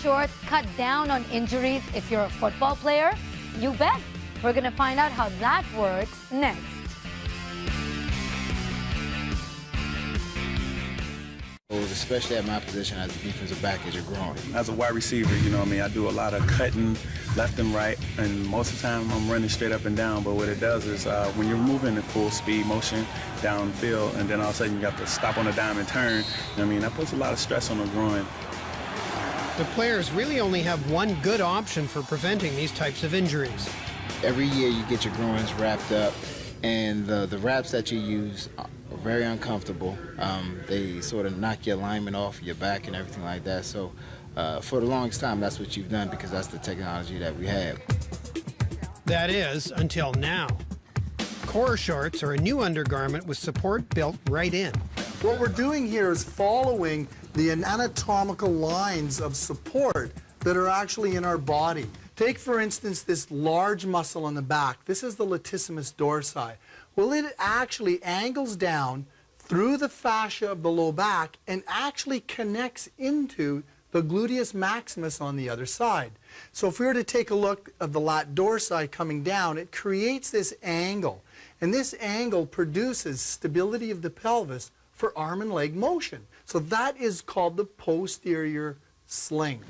Shorts cut down on injuries if you're a football player? You bet. We're going to find out how that works next. Especially at my position as a defensive back, is your groin. As a wide receiver, you know what I mean, I do a lot of cutting left and right, and most of the time I'm running straight up and down, but what it does is when you're moving in full speed motion downfield, and then all of a sudden you got to stop on a dime and turn, you know what I mean, that puts a lot of stress on the groin. The players really only have one good option for preventing these types of injuries. Every year you get your groins wrapped up, and the wraps that you use are very uncomfortable. They sort of knock your alignment off your back and everything like that. So for the longest time, that's what you've done because that's the technology that we have. That is, until now. Coreshorts are a new undergarment with support built right in. What we're doing here is following the anatomical lines of support that are actually in our body. Take, for instance, this large muscle on the back. This is the latissimus dorsi. Well, it actually angles down through the fascia of the low back and actually connects into the gluteus maximus on the other side. So if we were to take a look at the lat dorsi coming down, it creates this angle. And this angle produces stability of the pelvis for arm and leg motion. So that is called the posterior sling.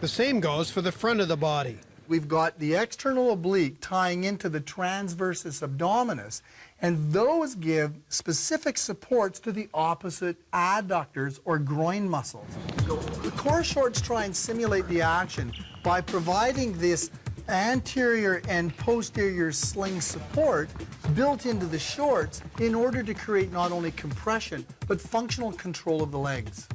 The same goes for the front of the body. We've got the external oblique tying into the transversus abdominis, and those give specific supports to the opposite adductors or groin muscles. The Coreshorts try and simulate the action by providing this anterior and posterior sling support built into the shorts in order to create not only compression, but functional control of the legs.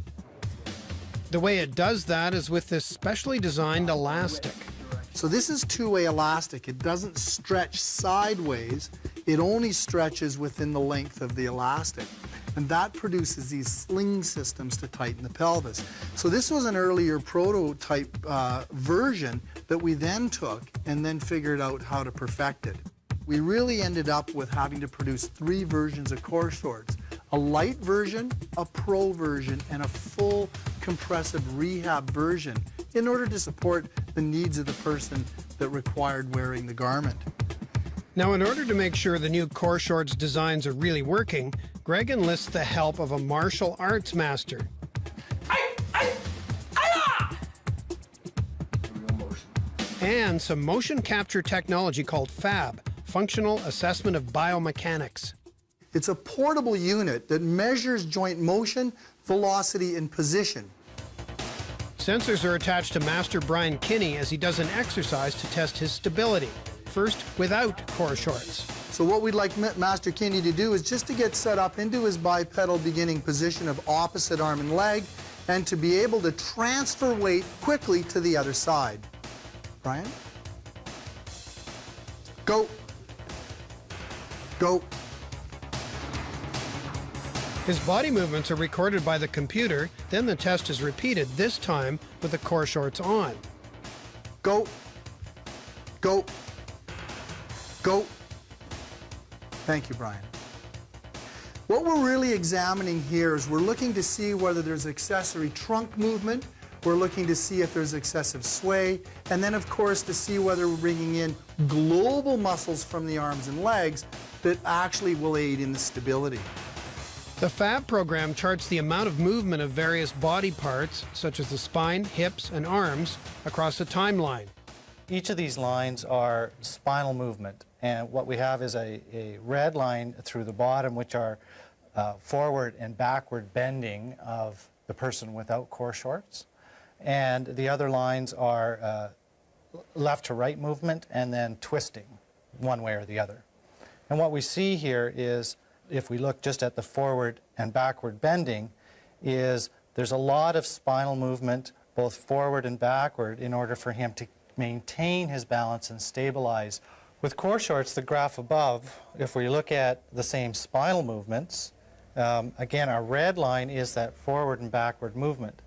The way it does that is with this specially designed elastic. So this is two-way elastic. It doesn't stretch sideways. It only stretches within the length of the elastic. And that produces these sling systems to tighten the pelvis. So this was an earlier prototype version that we then took and then figured out how to perfect it. We really ended up with having to produce 3 versions of Coreshorts: a light version, a pro version, and a full compressive rehab version in order to support the needs of the person that required wearing the garment. Now, in order to make sure the new Coreshorts designs are really working, Greg enlists the help of a martial arts master. And some motion capture technology called FAB, Functional Assessment of Biomechanics. It's a portable unit that measures joint motion, velocity, and position. Sensors are attached to Master Brian Kinney as he does an exercise to test his stability, first without Coreshorts. So what we'd like Master Kinney to do is just to get set up into his bipedal beginning position of opposite arm and leg, and to be able to transfer weight quickly to the other side. Brian? Go. Go. His body movements are recorded by the computer, then the test is repeated, this time with the Coreshorts on. Go. Go. Go. Thank you, Brian. What we're really examining here is we're looking to see whether there's accessory trunk movement, we're looking to see if there's excessive sway, and then of course to see whether we're bringing in global muscles from the arms and legs that actually will aid in the stability. The FAB program charts the amount of movement of various body parts, such as the spine, hips, and arms, across a timeline. Each of these lines are spinal movement, and what we have is a red line through the bottom, which are forward and backward bending of the person without Coreshorts, and the other lines are left to right movement and then twisting one way or the other. And what we see here is, if we look just at the forward and backward bending, is there's a lot of spinal movement both forward and backward in order for him to maintain his balance and stabilize. With Coreshorts, the graph above, if we look at the same spinal movements, again, our red line is that forward and backward movement.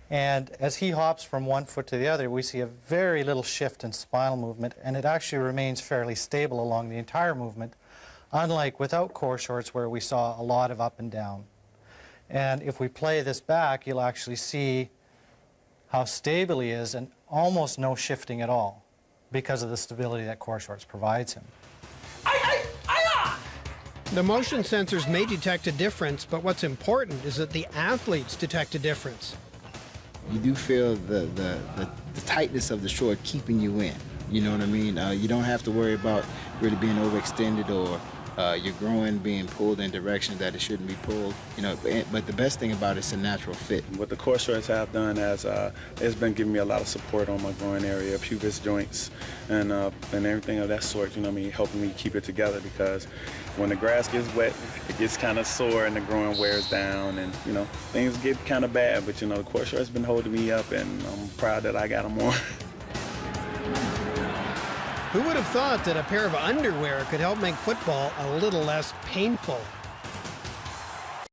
And as he hops from one foot to the other, we see a very little shift in spinal movement, and it actually remains fairly stable along the entire movement, unlike without Coreshorts where we saw a lot of up and down. And if we play this back, you'll actually see how stable he is, and almost no shifting at all because of the stability that Coreshorts provides him. The motion sensors may detect a difference, but what's important is that the athletes detect a difference. You do feel the tightness of the short keeping you in. You know what I mean? You don't have to worry about really being overextended or your groin being pulled in directions that it shouldn't be pulled. You know, but the best thing about it's a natural fit. What the Coreshorts have done is it's been giving me a lot of support on my groin area, pubic joints, and everything of that sort. You know what I mean? Helping me keep it together, because when the grass gets wet, it gets kind of sore and the groin wears down, and you know things get kind of bad. But you know, the Coreshorts been holding me up, and I'm proud that I got them on. Who would have thought that a pair of underwear could help make football a little less painful?